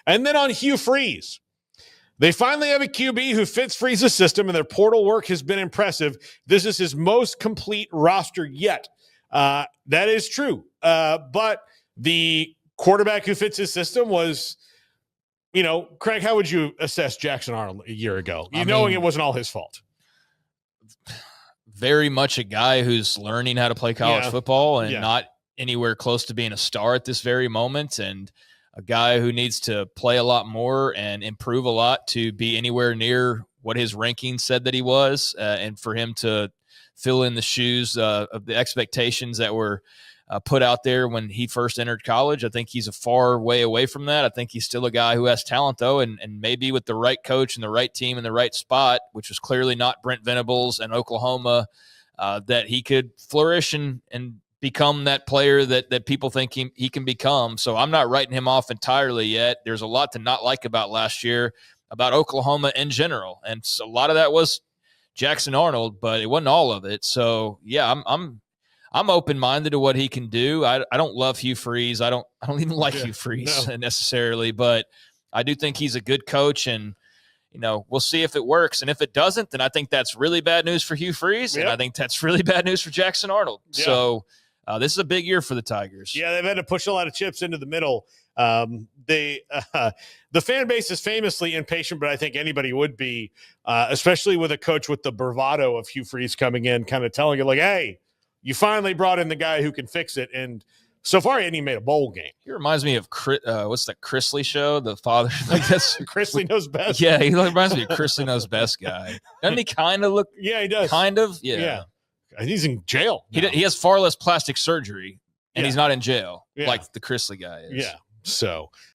And then on Hugh Freeze, they finally have a QB who fits Freeze's system, and their portal work has been impressive. This is his most complete roster yet. That is true. But the quarterback who fits his system was, Craig, how would you assess Jackson Arnold a year ago? Knowing it wasn't all his fault. Very much a guy who's learning how to play college football and not anywhere close to being a star at this very moment, and a guy who needs to play a lot more and improve a lot to be anywhere near what his ranking said that he was, and for him to fill in the shoes of the expectations that were put out there when he first entered college. I think he's a far way away from that. I think he's still a guy who has talent, though, and maybe with the right coach and the right team in the right spot, which was clearly not Brent Venables and Oklahoma, that he could flourish and become that player that people think he can become. So I'm not writing him off entirely yet. There's a lot to not like about last year, about Oklahoma in general. And so a lot of that was Jackson Arnold, but it wasn't all of it. So yeah, I'm open-minded to what he can do. I don't love Hugh Freeze. I don't even like Hugh Freeze necessarily, but I do think he's a good coach, and we'll see if it works. And if it doesn't, then I think that's really bad news for Hugh Freeze, and I think that's really bad news for Jackson Arnold. Yeah. So this is a big year for the Tigers. Yeah, they've had to push a lot of chips into the middle. The fan base is famously impatient, but I think anybody would be, especially with a coach with the bravado of Hugh Freeze coming in, kind of telling you like, hey, you finally brought in the guy who can fix it. And so far, he ain't made a bowl game. He reminds me of what's that Chrisley show? The father, like that's Chrisley Knows Best. Yeah, he reminds me of Chrisley Knows Best guy. Doesn't he kind of look? Yeah, he does. Kind of. Yeah. He's in jail. He has far less plastic surgery, and he's not in jail like the Chrisley guy is. Yeah. So